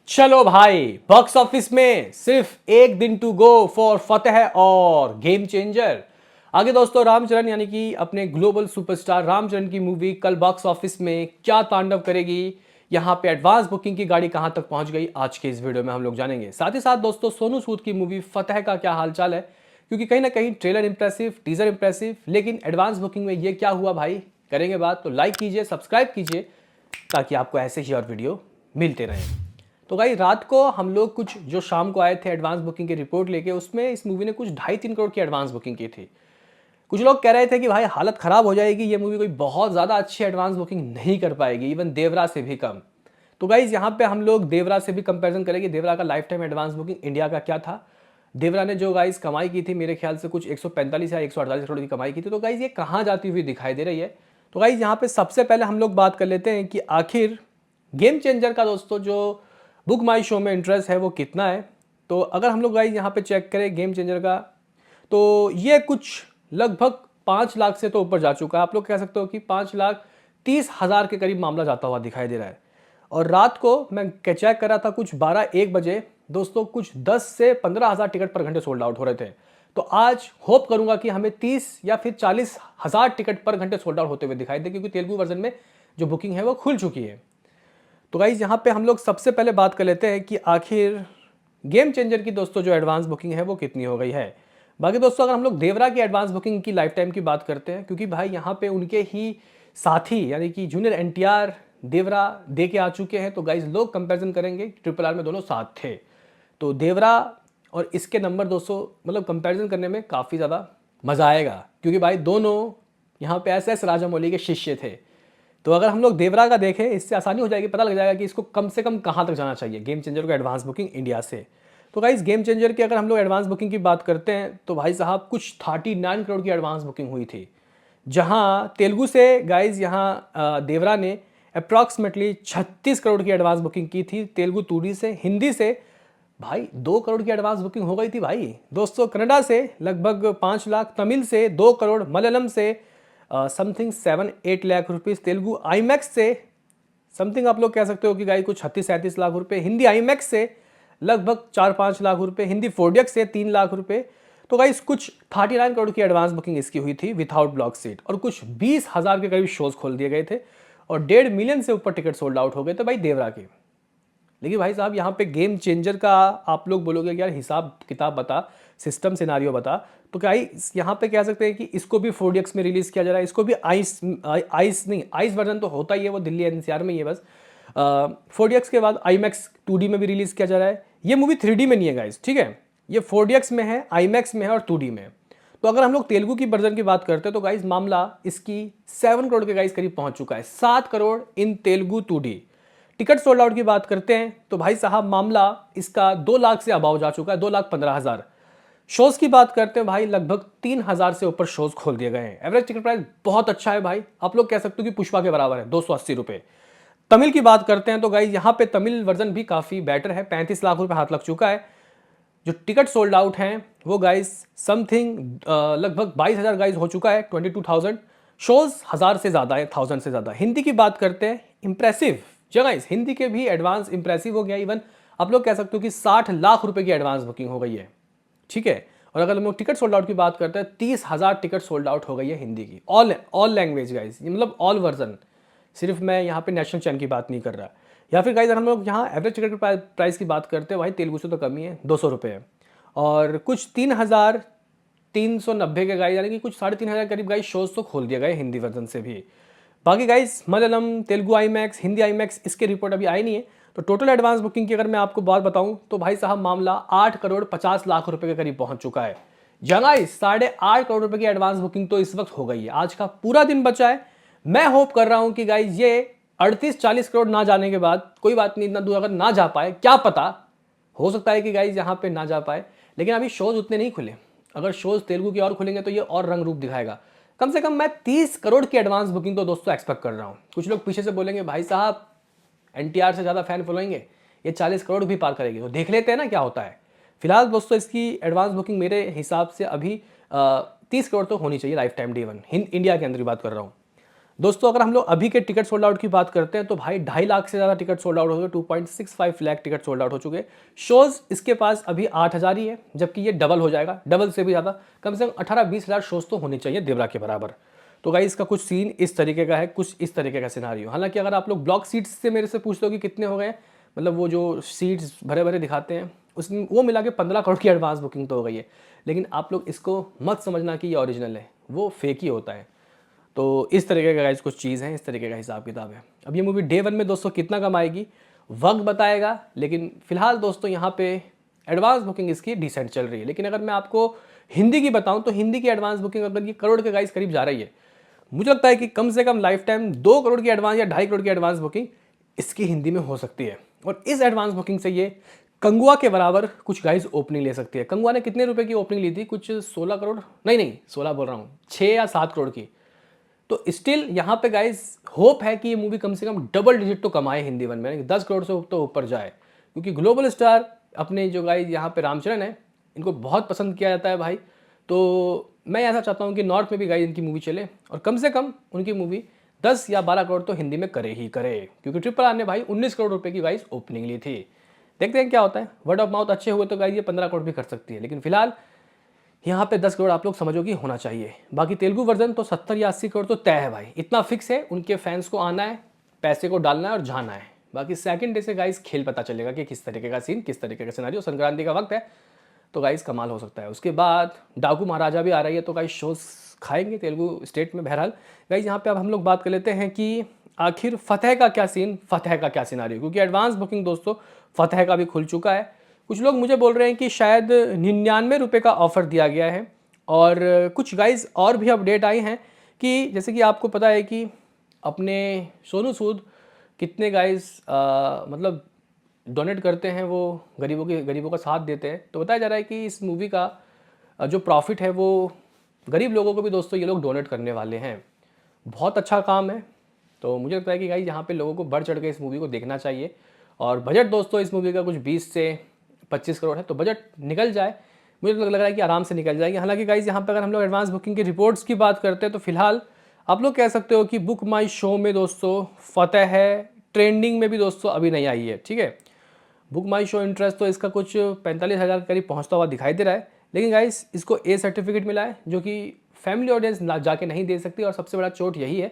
चलो भाई, box office में सिर्फ एक दिन टू गो फॉर फतेह और गेम चेंजर। आगे दोस्तों, रामचरण यानी कि अपने ग्लोबल सुपरस्टार रामचरण की मूवी कल बॉक्स ऑफिस में क्या तांडव करेगी, यहाँ पे एडवांस बुकिंग की गाड़ी कहाँ तक पहुंच गई, आज के इस वीडियो में हम लोग जानेंगे। साथ ही साथ दोस्तों, सोनू सूद की मूवी फतेह का क्या हालचाल है, क्योंकि कहीं ना कहीं ट्रेलर इंप्रेसिव, टीजर इंप्रेसिव, लेकिन एडवांस बुकिंग में ये क्या हुआ भाई, करेंगे बात। तो लाइक कीजिए, सब्सक्राइब कीजिए, ताकि आपको ऐसे ही और वीडियो मिलते रहें। तो भाई, रात को हम लोग कुछ जो शाम को आए थे एडवांस बुकिंग की रिपोर्ट लेके, उसमें इस मूवी ने कुछ 2.5-3 करोड़ की एडवांस बुकिंग की थी। कुछ लोग कह रहे थे कि भाई हालत खराब हो जाएगी, ये मूवी कोई बहुत ज़्यादा अच्छी एडवांस बुकिंग नहीं कर पाएगी, इवन देवरा से भी कम। तो गाइज, यहाँ पे हम लोग देवरा से भी कंपैरिजन करेंगे। देवरा का life time advance booking India का क्या था, देवरा ने जो गाइज कमाई की थी, मेरे ख्याल से कुछ 145 या 148 करोड़ की कमाई की थी। तो गाइज, ये कहाँ जाती हुई दिखाई दे रही है। तो गाइज, यहाँ पे सबसे पहले हम लोग बात कर लेते हैं कि आखिर गेम चेंजर का दोस्तों जो बुक माई शो में इंटरेस्ट है वो कितना है। तो अगर हम लोग गाइज यहाँ पे चेक करें गेम चेंजर का, तो ये कुछ लगभग 5 लाख से तो ऊपर जा चुका है। आप लोग कह सकते हो कि 5,30,000 के करीब मामला जाता हुआ दिखाई दे रहा है। और रात को मैं चेक कर रहा था, कुछ 12-1 बजे दोस्तों, कुछ 10 से 15,000 टिकट पर घंटे सोल्ड आउट हो रहे थे। तो आज होप करूंगा कि हमें 30 या फिर 40,000 टिकट पर घंटे सोल्ड आउट होते हुए दिखाई दे, क्योंकि तेलुगु वर्जन में जो बुकिंग है वो खुल चुकी है। तो गाइज, यहाँ पे हम लोग सबसे पहले बात कर लेते हैं कि आखिर गेम चेंजर की दोस्तों जो एडवांस बुकिंग है वो कितनी हो गई है। बाकी दोस्तों, अगर हम लोग देवरा की एडवांस बुकिंग की लाइफ टाइम की बात करते हैं, क्योंकि भाई यहाँ पे उनके ही साथी यानी कि जूनियर एनटीआर देवरा दे के आ चुके हैं, तो गाइज लोग कंपैरिजन करेंगे, ट्रिपल आर में दोनों साथ थे। तो देवरा और इसके नंबर दोस्तों, मतलब कंपैरिजन करने में काफ़ी ज़्यादा मज़ा आएगा, क्योंकि भाई दोनों यहाँ पे एस राजामौली के शिष्य थे। तो अगर हम लोग देवरा का देखें, इससे आसानी हो जाएगी, पता लग जाएगा कि इसको कम से कम कहाँ तक जाना चाहिए गेम चेंजर को एडवांस बुकिंग इंडिया से। तो गाइस, गेम चेंजर की अगर हम लोग एडवांस बुकिंग की बात करते हैं, तो भाई साहब कुछ 39 करोड़ की एडवांस बुकिंग हुई थी। जहाँ तेलुगु से गाइज यहाँ देवरा ने अप्रॉक्सीमेटली 36 करोड़ की एडवांस बुकिंग की थी तेलुगु 2D से। हिंदी से भाई 2 करोड़ की एडवांस बुकिंग हो गई थी भाई दोस्तों। कन्नडा से लगभग 5 लाख, तमिल से 2 करोड़, मलयालम से something 7-8 lakh rupees, Telugu IMAX से समथिंग आप लोग कह सकते हो कि गाई कुछ 36-37 लाख रुपए, हिंदी आईमैक्स से लगभग 4-5 लाख रुपए, हिंदी 4DX से 3 लाख रुपए। तो गाइस, कुछ 39 करोड़ की एडवांस बुकिंग इसकी हुई थी विदाउट ब्लॉक सीट, और कुछ 20,000 के करीब शोज खोल दिए गए थे, और 1.5 मिलियन से ऊपर टिकट सोल्ड आउट हो गए थे भाई देवरा के। लेकिन भाई साहब, यहाँ पे गेम चेंजर का आप लोग बोलोगे कि यार हिसाब किताब बता, सिस्टम सिनारियो बता। तो क्या यहाँ पे कह सकते हैं कि इसको भी 4DX में रिलीज किया जा रहा है, इसको भी आइस नहीं, आइस वर्जन तो होता ही है, वो दिल्ली एनसीआर में ही है बस। 4DX के बाद आईमैक्स 2D में भी रिलीज किया जा रहा है। ये मूवी 3D में नहीं है गाइस, ठीक है, ये 4DX में है, आईमैक्स में है और 2D में है। तो अगर हम लोग तेलुगु की वर्जन की बात करते हैं, तो गाइस मामला इसकी 7 करोड़ के गाइस करीब पहुंच चुका है, 7 crore in Telugu 2D। Ticket sold out की बात करते हैं, तो भाई साहब मामला इसका 2 लाख से अबाव जा चुका है, 2,15,000। शोज की बात करते हैं भाई, लगभग 3,000 से ऊपर शोज खोल दिए गए हैं। एवरेज टिकट प्राइस बहुत अच्छा है भाई, आप लोग कह सकते हो कि पुष्पा के बराबर है, 280 रुपए। तमिल की बात करते हैं, तो गाइज यहाँ पे तमिल वर्जन भी काफी बेटर है, 35 लाख रुपए हाथ लग चुका है। जो टिकट सोल्ड आउट हैं वो गाइज समथिंग लगभग 22,000 गाइज हो चुका है, 22,000। शोज 1,000 से ज्यादा है, 1,000 से ज्यादा। हिंदी की बात करते हैं, इंप्रेसिव गाइज, हिंदी के भी एडवांस इंप्रेसिव हो गया। इवन आप लोग कह सकते हो कि 60 लाख रुपए की एडवांस बुकिंग हो गई है, ठीक है। और अगर हम लोग टिकट सोल्ड आउट की बात करते हैं, 30,000 टिकट सोल्ड आउट हो गई है हिंदी की, ऑल लैंग्वेज गाइज, मतलब ऑल वर्जन। सिर्फ मैं यहाँ पे नेशनल चैनल की बात नहीं कर रहा। या फिर गाइज, अगर हम लोग यहाँ एवरेज टिकट प्राइस की बात करते हैं, भाई तेलुगु से तो कम ही है, 200 रुपये है। और कुछ 3,390 के गाइज, यानी कि कुछ 3,500 करीब गाइज शोज तो खोल दिए गए हिंदी वर्जन से भी। बाकी guys Malayalam, Telugu IMAX, Hindi IMAX, इसके रिपोर्ट अभी आई नहीं है। तो टोटल एडवांस बुकिंग की अगर मैं आपको बात बताऊं, तो भाई साहब मामला 8 करोड़ 50 लाख रुपए के करीब पहुंच चुका है। जगह 8.5 करोड़ रुपए की एडवांस बुकिंग तो इस वक्त हो गई है। आज का पूरा दिन बचा है। मैं होप कर रहा हूं कि गाइज ये 38-40 करोड़ ना जाने के बाद, कोई बात नहीं, इतना दूर अगर ना जा पाए, क्या पता, हो सकता है कि गाइज यहाँ पे ना जा पाए, लेकिन अभी शोज उतने नहीं खुले। अगर शोज तेलुगु की और खुलेंगे तो ये और रंग रूप दिखाएगा। कम से कम मैं 30 करोड़ की एडवांस बुकिंग तो दोस्तों एक्सपेक्ट कर रहा हूं। कुछ लोग पीछे से बोलेंगे भाई साहब एनटीआर से ज्यादा फैन फॉलोइंग है, ये 40 करोड़ भी पार करेगी, तो देख लेते हैं ना क्या होता है। फिलहाल दोस्तों, इसकी एडवांस बुकिंग मेरे हिसाब से अभी 30 करोड़ तो होनी चाहिए life time day one, India के अंदर ही बात कर रहा हूँ। दोस्तों अगर हम लोग अभी के टिकट सोल्ड आउट की बात करते हैं तो भाई 2.5 लाख से ज़्यादा टिकट सोल्ड आउट हो गए, 2.65 लाख टिकट सोल्ड आउट हो चुके। शोज़ इसके पास अभी 8,000 ही है, जबकि ये डबल हो जाएगा, डबल से भी ज़्यादा, कम से कम 18-20 हज़ार शोज़ तो होने चाहिए देवरा के बराबर। तो गाइस इसका कुछ सीन इस तरीके का है, कुछ इस तरीके का सिनारियो। हालांकि अगर आप लोग ब्लॉक सीट्स से मेरे से पूछ लो कि कितने हो गए, मतलब वो जो सीट्स भरे भरे दिखाते हैं उसमें वो मिला के 15 करोड़ की एडवांस बुकिंग तो हो गई है। लेकिन आप लोग इसको मत समझना कि ये ओरिजिनल है, वो फेक ही होता है। तो इस तरीके का गाइस कुछ चीज़ है, इस तरीके का हिसाब किताब है। अब ये मूवी डे 1 में दोस्तों कितना कमाएगी वक्त बताएगा, लेकिन फिलहाल दोस्तों यहाँ पे एडवांस बुकिंग इसकी डिसेंट चल रही है। लेकिन अगर मैं आपको हिंदी की बताऊं तो हिंदी की एडवांस बुकिंग अगर ये करोड़ के गाइस करीब जा रही है, मुझे लगता है कि कम से कम लाइफ टाइम 2 करोड़ की एडवांस या 2.5 करोड़ की एडवांस बुकिंग इसकी हिंदी में हो सकती है। और इस एडवांस बुकिंग से ये कंगुआ के बराबर कुछ गाइस ओपनिंग ले सकती है। कंगुआ ने कितने रुपए की ओपनिंग ली थी, कुछ 16 करोड़, नहीं 16 बोल रहा हूँ, 6 या 7 करोड़ की। तो स्टिल यहाँ पे गाइस होप है कि ये मूवी कम से कम डबल डिजिट तो कमाए हिंदी वन में, 10 करोड़ से तो ऊपर जाए, क्योंकि ग्लोबल स्टार अपने जो गाइस यहाँ पे रामचरण है इनको बहुत पसंद किया जाता है भाई। तो मैं ऐसा चाहता हूँ कि नॉर्थ में भी गाइस इनकी मूवी चले और कम से कम उनकी मूवी 10 या 12 करोड़ तो हिंदी में करे ही करे, क्योंकि ट्रिपल आर ने भाई 19 करोड़ रुपए की गाइस ओपनिंग ली थी। देखते हैं क्या होता है, वर्ड ऑफ माउथ अच्छे हुए तो गाइस ये 15 करोड़ भी कर सकती है। लेकिन फिलहाल यहाँ पे 10 करोड़ आप लोग समझो कि होना चाहिए। बाकी तेलुगु वर्जन तो 70 या 80 करोड़ तो तय है भाई, इतना फिक्स है। उनके फैंस को आना है, पैसे को डालना है और जाना है। बाकी सेकंड डे से गाइस खेल पता चलेगा कि किस तरीके का सीन, किस तरीके का सिनारियो। संक्रांति का वक्त है तो गाइस कमाल हो सकता है। उसके बाद डाकू महाराजा भी आ रही है तो गाइस शोज खाएंगे तेलुगु स्टेट में। बहरहाल गाइस यहाँ पे अब हम लोग बात कर लेते हैं कि आखिर फतेह का क्या सीन, फतेह का क्या सिनारियो, क्योंकि एडवांस बुकिंग दोस्तों फतेह का भी खुल चुका है। कुछ लोग मुझे बोल रहे हैं कि शायद 99 रुपये का ऑफ़र दिया गया है। और कुछ गाइस और भी अपडेट आई हैं कि जैसे कि आपको पता है कि अपने सोनू सूद कितने गाइस मतलब डोनेट करते हैं, वो गरीबों का साथ देते हैं। तो बताया जा रहा है कि इस मूवी का जो प्रॉफिट है वो गरीब लोगों को भी दोस्तों ये लोग डोनेट करने वाले हैं। बहुत अच्छा काम है। तो मुझे लगता है कि गाइस यहाँ पे लोगों को बढ़ चढ़ के इस मूवी को देखना चाहिए। और बजट दोस्तों इस मूवी का कुछ 20 से 25 करोड़ है, तो बजट निकल जाए, मुझे लग रहा है कि आराम से निकल जाएगी। हालांकि गाइस यहाँ पे अगर हम लोग एडवांस बुकिंग की रिपोर्ट्स की बात करते हैं तो फिलहाल आप लोग कह सकते हो कि बुक माई शो में दोस्तों फतेह है, ट्रेंडिंग में भी दोस्तों अभी नहीं आई है, ठीक है। बुक माई शो इंटरेस्ट तो इसका कुछ 45,000 के करीब पहुँचता हुआ दिखाई दे रहा है। लेकिन गाइस इसको ए सर्टिफिकेट मिला है, जो कि फैमिली ऑडियंस जाके नहीं दे सकती। और सबसे बड़ा चोट यही है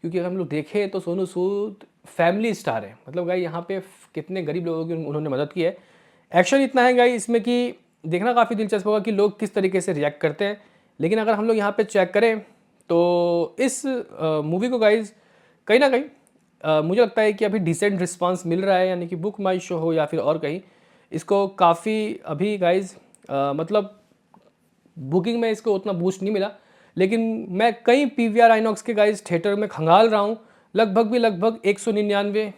क्योंकि अगर हम लोग देखें तो सोनू सूद फैमिली स्टार है। मतलब गाइस यहाँ पे कितने गरीब लोगों की उन्होंने मदद की है। एक्शन इतना है गाइस इसमें कि देखना काफ़ी दिलचस्प होगा कि लोग किस तरीके से रिएक्ट करते हैं। लेकिन अगर हम लोग यहाँ पे चेक करें तो इस मूवी को गाइस कहीं ना कहीं मुझे लगता है कि अभी डिसेंट रिस्पांस मिल रहा है। यानी कि बुक माई शो हो या फिर और कहीं, इसको काफ़ी अभी गाइस मतलब बुकिंग में इसको उतना बूस्ट नहीं मिला। लेकिन मैं कई PVR आइनॉक्स के गाइस थिएटर में खंगाल रहा हूँ, लगभग 199,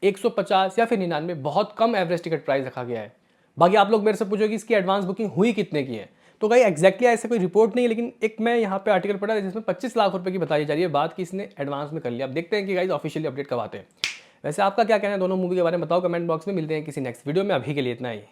150 या फिर 99, बहुत कम एवरेज टिकट प्राइस रखा गया है। बाकी आप लोग मेरे से पूछो कि इसकी एडवांस बुकिंग हुई कितने की है, तो गाइस एग्जैक्टली ऐसे कोई रिपोर्ट नहीं है। लेकिन एक मैं यहाँ पे आर्टिकल पढ़ा जिसमें 25 लाख रुपए की बताई जा रही है बात कि इसने एडवांस में कर लिया। अब देखते हैं कि गाइस ऑफिशियली अपडेट कब आते हैं। वैसे आपका क्या कहना है दोनों मूवी के बारे में बताओ कमेंट बॉक्स में। मिलते हैं किसी नेक्स्ट वीडियो में, अभी के लिए इतना ही।